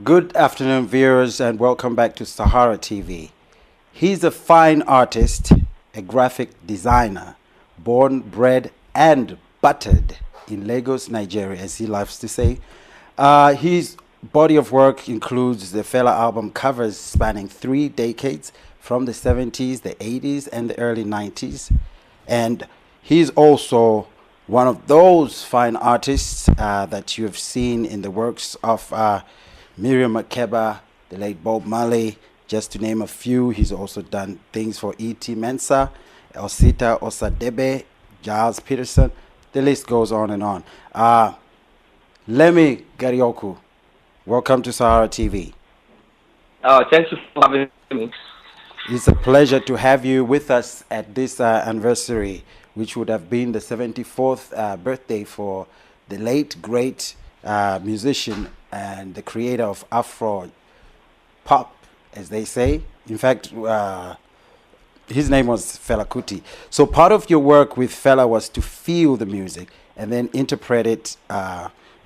Good afternoon, viewers, and welcome back to Sahara TV. He's a fine artist, a graphic designer, born, bred, and buttered in Lagos, Nigeria, as he loves to say. His body of work includes the Fela album covers spanning 3 decades from the 70s, the 80s, and the early 90s. And he's also one of those fine artists that you have seen in the works of Miriam Makeba, the late Bob Marley, just to name a few. He's also done things for E.T. Mensah, Osita Osadebe, Giles Peterson. The list goes on and on. Lemi Ghariokwu, welcome to Sahara TV. Thank you for having me. It's a pleasure to have you with us at this anniversary, which would have been the 74th birthday for the late, great musician and the creator of Afro pop, as they say. In fact, his name was Fela Kuti. So part of your work with Fela was to feel the music and then interpret it,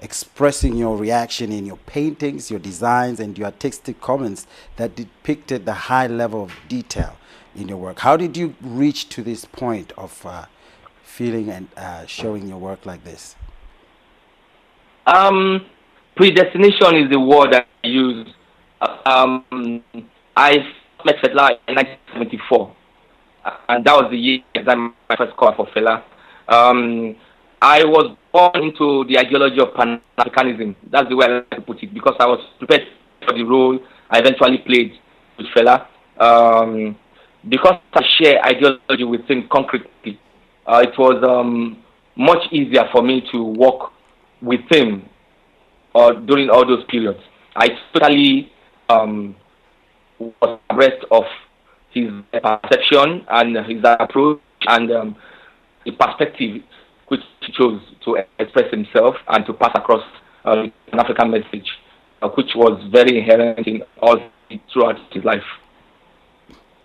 expressing your reaction in your paintings, your designs, and your artistic comments that depicted the high level of detail in your work. How did you reach to this point of feeling and showing your work like this? Predestination is the word I use. I met Fela in 1974, and that was the year I done my first cover for Fela. I was born into the ideology of Pan-Africanism. That's the way I like to put it, because I was prepared for the role I eventually played with Fela. Because I share ideology with him concretely, it was much easier for me to work with him during all those periods. I totally was abreast of his perception and his approach and the perspective which he chose to express himself and to pass across an African message, which was very inherent in all throughout his life.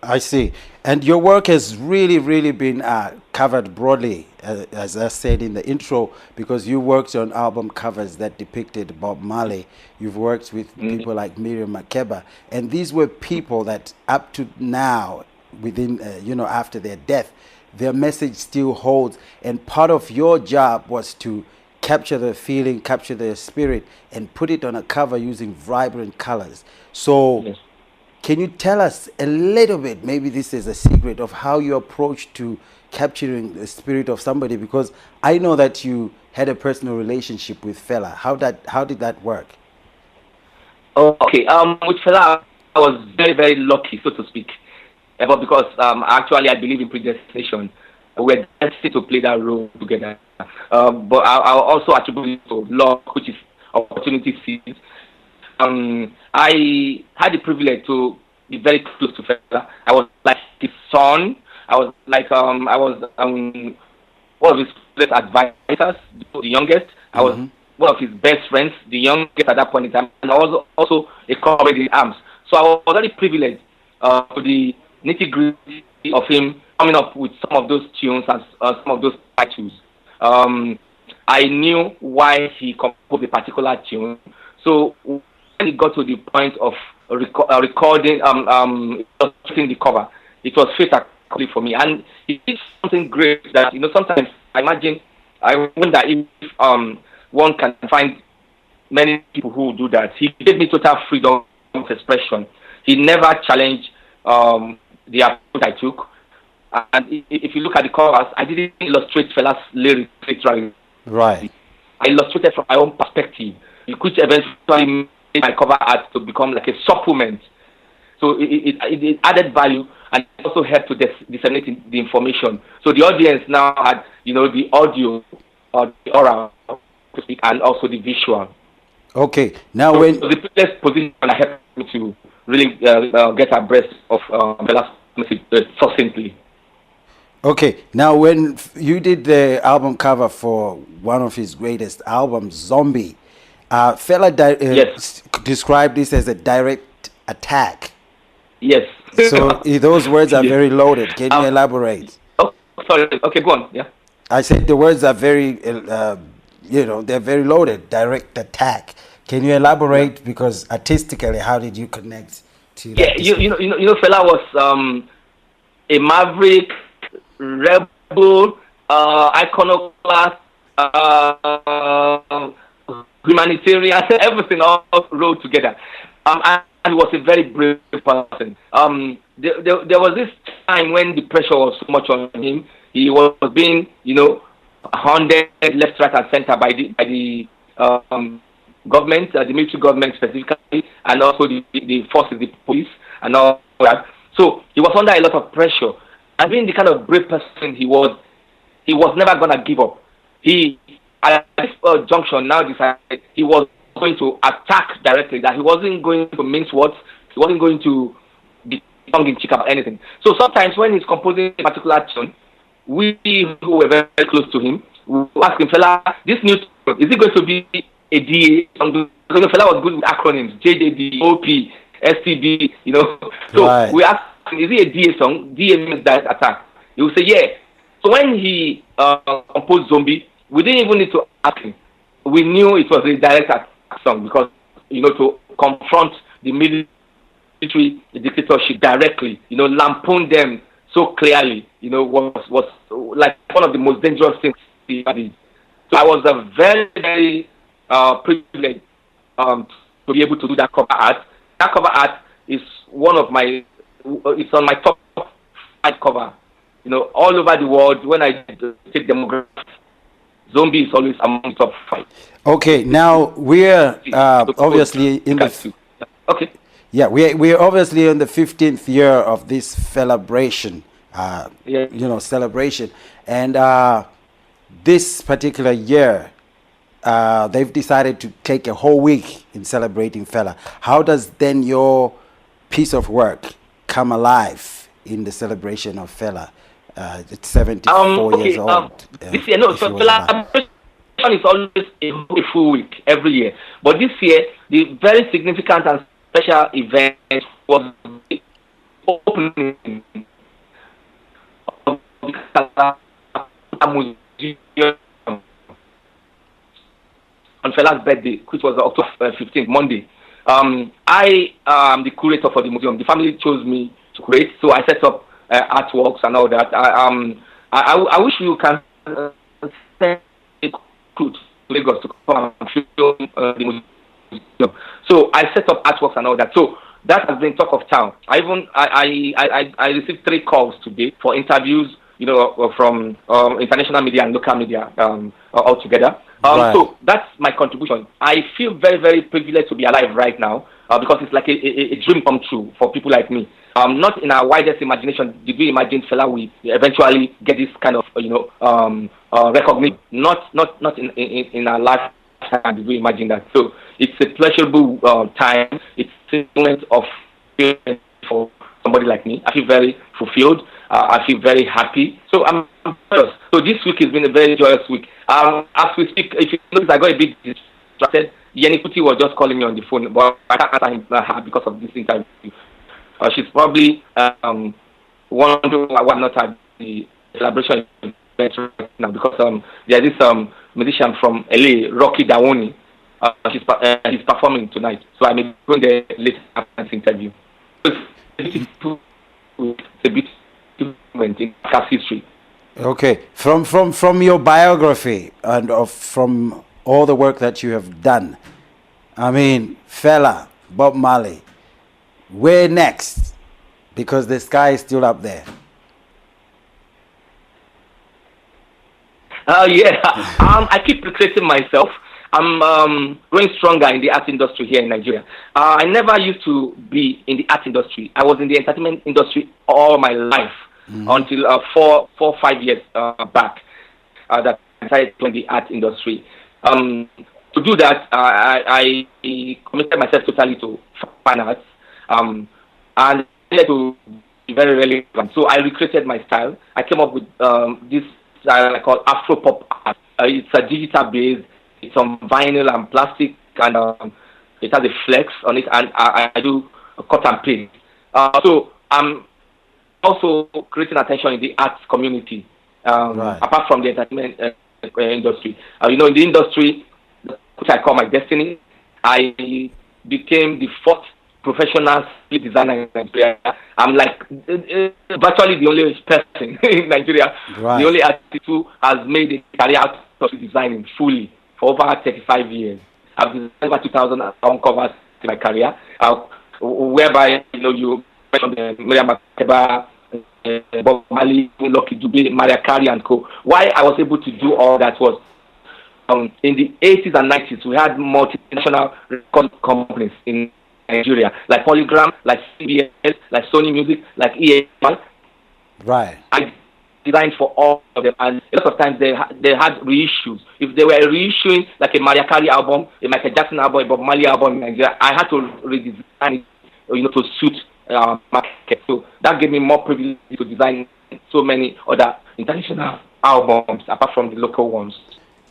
I see. And your work has really been covered broadly, as I said in the intro, because you worked on album covers that depicted Bob Marley. You've worked with people like Miriam Makeba. And these were people that up to now, within, after their death, their message still holds. And part of your job was to capture the feeling, capture their spirit, and put it on a cover using vibrant colors. So... Yes. Can you tell us a little bit, maybe this is a secret, of how you approach to capturing the spirit of somebody? Because I know that you had a personal relationship with Fela. How did that work? Okay, with Fela, I was very lucky, so to speak. But because actually I believe in predestination, we're destined to play that role together. But I'll also attribute it to luck, which is opportunity seized. I had the privilege to be very close to Fela. I was like his son. I was like I was one of his best advisors, the youngest. I was one of his best friends, the youngest at that point in time, and I was also a comrade in arms. So I was very privileged to the nitty-gritty of him coming up with some of those tunes and some of those titles. I knew why he composed a particular tune. So when it got to the point of recording, illustrating the cover, it was fate actually for me. And he did something great that, sometimes I wonder if one can find many people who do that. He gave me total freedom of expression. He never challenged the approach I took. And if you look at the covers, I didn't illustrate Fela's lyrics literally. Right. I illustrated from my own perspective, which eventually made my cover art to become like a supplement. So it added value, and it also helped to disseminate the information. So the audience now had, the audio or the oral to speak, and also the visual. Okay. Now, so the privileged position helped me to really get abreast of Fela's message succinctly. Okay, now when you did the album cover for one of his greatest albums, Zombie, Fela described this as a direct attack. Yes. So those words are very loaded. Can you elaborate? Oh, sorry. Okay, go on. Yeah. I said the words are very, they're very loaded. Direct attack. Can you elaborate? Because artistically, how did you connect to Yeah, that? Fela was a maverick, rebel, iconoclast, humanitarian, everything all rolled together. And he was a very brave person. There was this time when the pressure was so much on him. He was being, hounded left, right, and center by the government, the military government specifically, and also the forces, the police, and all that. So he was under a lot of pressure. And being the kind of brave person he was never gonna give up. He, at this junction, now decided he was going to attack directly. That he wasn't going to mince words. He wasn't going to be tongue in cheek about anything. So sometimes when he's composing a particular tune, we who were very, very close to him, we ask him, Fela, this new tune, is it going to be a DA song? Because Fela was good with acronyms, JJD, OP, STB, So Right. we asked him, is it a DA song? DA means direct attack. He will say, yeah. So when he composed Zombie, we didn't even need to ask him. We knew it was a direct attack song because, to confront the military dictatorship directly, lampoon them so clearly, was like one of the most dangerous things he did. So I was a very, very privileged to be able to do that cover art. That cover art is one of my, it's on my top 5 cover. All over the world, when I take demographics, Zombie is always among the top 5. Okay, now we're obviously in the okay. Yeah, we're obviously in the 15th year of this celebration, celebration, and this particular year, they've decided to take a whole week in celebrating Fela. How does then your piece of work come alive in the celebration of Fela? It's 74 years old. This year, no, so Fela is always a full week every year. But this year, the very significant and special event was the opening of the museum on Fela's birthday, which was October 15th, Monday. I am the curator for the museum. The family chose me to curate, so I set up artworks and all that. I wish you can send a crew to Lagos to come and film the museum. So I set up artworks and all that. So that has been talk of town. I received 3 calls today for interviews, from international media and local media all together. Right. So that's my contribution. I feel very, very privileged to be alive right now because it's like a dream come true for people like me. Not in our widest imagination did we imagine Fela will eventually get this kind of recognition. Not in our lifetime did we imagine that. So it's a pleasurable time. It's a moment of feeling for somebody like me. I feel very fulfilled. I feel very happy. So I'm joyous. So this week has been a very joyous week. As we speak, if you notice, I got a bit distracted. Yeni Kuti was just calling me on the phone, but I can't answer him because of this interview. She's probably wondering why I'm not at the celebration event right now because there's this musician from LA, Rocky Dawoni. He's performing tonight, so I may go there later after this interview. It's a beautiful moment in cast history. Okay, from your biography and from all the work that you have done, I mean, Fela, Bob Marley, where next? Because the sky is still up there. I keep recreating myself. I'm growing stronger in the art industry here in Nigeria. I never used to be in the art industry. I was in the entertainment industry all my life until 4-5 years back that I decided to join the art industry. To do that, I committed myself totally to fine arts and I needed to be very relevant. So I recreated my style. I came up with this style I call Afro pop art. It's a digital base. It's on vinyl and plastic, and it has a flex on it, and I do a cut and paste. So I'm also creating attention in the arts community, Right. apart from the entertainment industry. In the industry, which I call my destiny, I became the fourth professional street designer in Nigeria. I'm like virtually the only person in Nigeria, the Right. only artist who has made a career out of street designing fully for over 35 years. I've designed over 2,000 album covers in my career, whereby you mentioned Miriam Makeba, Bob Marley, Lucky Dube, Mariah Carey, and co. Why I was able to do all that was in the 80s and 90s, we had multinational record companies in Nigeria, like Polygram, like CBS, like Sony Music, like EMI. Right. I designed for all of them, and a lot of times they had reissues. If they were reissuing like a Mariah Carey album, a Michael Jackson album, a Bob Marley album in Nigeria, I had to redesign it, to suit market. So that gave me more privilege to design so many other international albums apart from the local ones.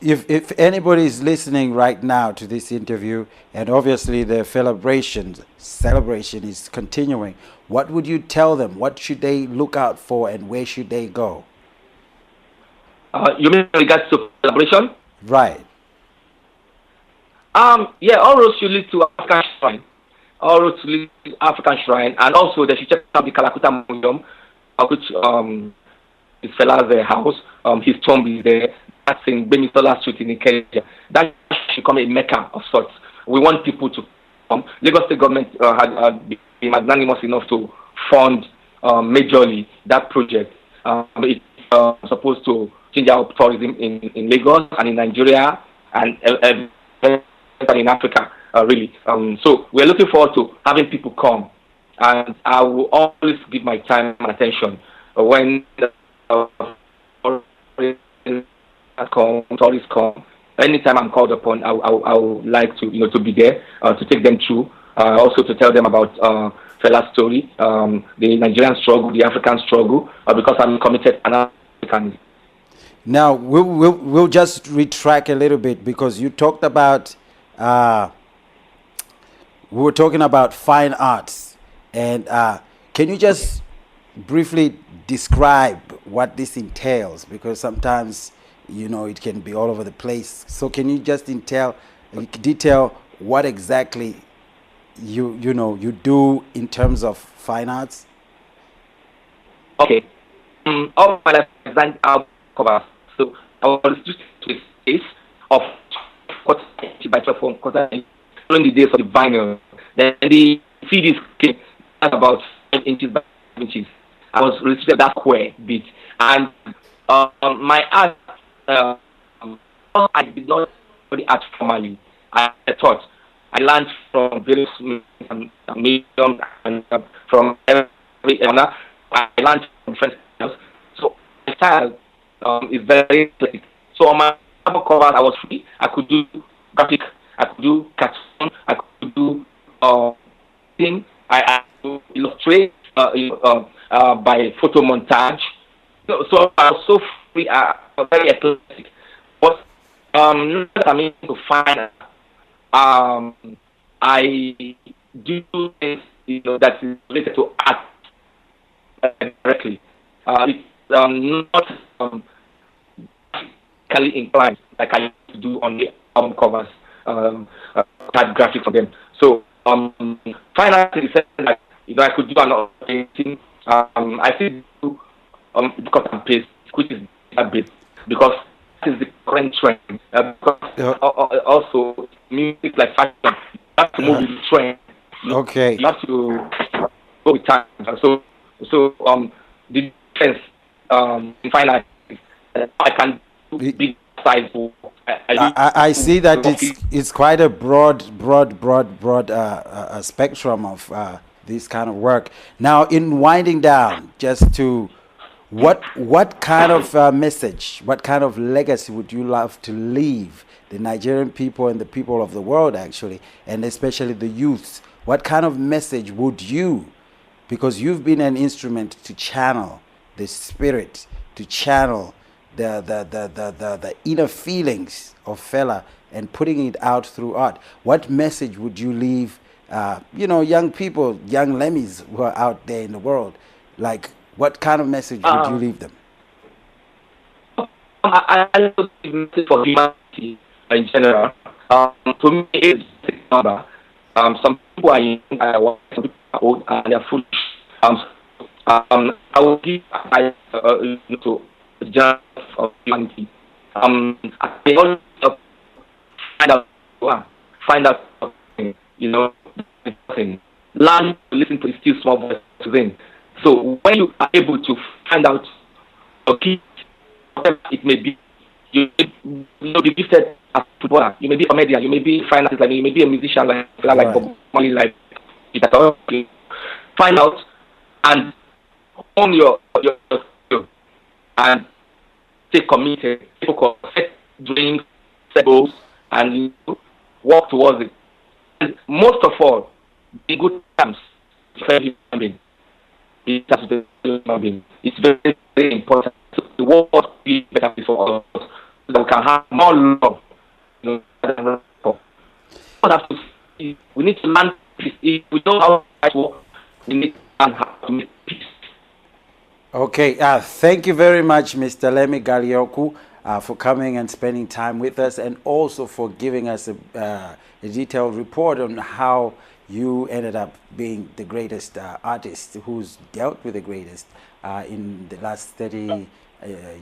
If anybody is listening right now to this interview, and obviously the celebration is continuing, what would you tell them? What should they look out for, and where should they go? You mean in regards to celebration? Right. Yeah, all roads should lead to African Shrine. All roads lead to African Shrine, and also they should check out the Kalakuta Museum, which is Fela's house. His tomb is there. That's in Bemisola Street in Kenya. That should become a mecca of sorts. We want people to come. Lagos State government had been magnanimous enough to fund majorly that project. It's supposed to change our tourism in Lagos and in Nigeria and in Africa, really. So we're looking forward to having people come. And I will always give my time and attention when tourists come. Anytime I'm called upon, I would like to to be there to take them through. Also to tell them about Fela's story, the Nigerian struggle, the African struggle, because I'm committed and African. Now we'll just retract a little bit, because you talked about we were talking about fine arts, and can you just briefly describe what this entails? Because sometimes it can be all over the place. So can you just detail what exactly you do in terms of fine arts? Okay. All my life I designed album covers. So I was just to a space of 40 by 12 because during the days of the vinyl, then the CDs came at about 5 inches by 5 inches. I was restricted that square bit, and my art. I did not study art formally. I taught. I learned from various mediums and from every owner. I learned from different styles. So my style is very eclectic. So on my album covers, I was free. I could do graphic. I could do cartoon. I could do thing. I could illustrate by photo montage. So I was so free. Very eclectic. But I mean to find I do things that is related to art directly. It's not physically inclined like I used to do on the album covers, type graphics for them. So finally, like I could do another painting. I still do cut and paste, which is a bit because that is the current trend. Because also music like fashion, you have to move with the trend. Okay. You have to go with time. So the difference in fine art, I can do big size. I see that it's quite a broad spectrum of this kind of work. Now, in winding down, just to what kind of message, what kind of legacy would you love to leave the Nigerian people and the people of the world, actually, and especially the youths? What kind of message would you, because you've been an instrument to channel the spirit, to channel the inner feelings of Fela and putting it out through art, what message would you leave young people, young Lemis who are out there in the world? Like, what kind of message would you leave them? I give message for humanity in general. To me, it's number. Some people are young, some people are old, and they are foolish. I will give advice to the general of humanity. I always find out something, something. Learn to listen to the still small voice within. So when you are able to find out your key, whatever it may be, you may be gifted as a footballer, you may be a comedian, you may be a fine artist, like you may be a musician like Bob Marley, like find out and own your skill and stay committed, focus, set dreams, set goals, and work towards it. And most of all, be good terms with every human being. It's very, very important. So the world will be better for us, so that we can have more love. We need to learn peace. If we know how to work, we need to learn how to make peace. Okay, thank you very much, Mr. Lemi Ghariokwu, for coming and spending time with us, and also for giving us a detailed report on how you ended up being the greatest artist who's dealt with the greatest in the last 30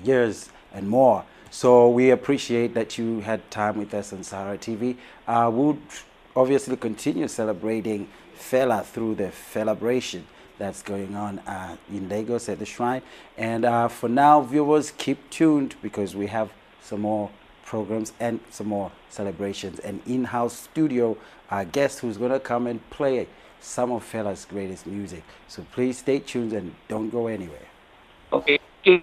years and more. So we appreciate that you had time with us on Sahara TV. We'll obviously continue celebrating Fela through the celebration that's going on in Lagos at the Shrine. And for now, viewers, keep tuned because we have some more programs and some more celebrations. An in-house studio guest who's going to come and play some of Fela's greatest music. So please stay tuned and don't go anywhere. Okay. TV.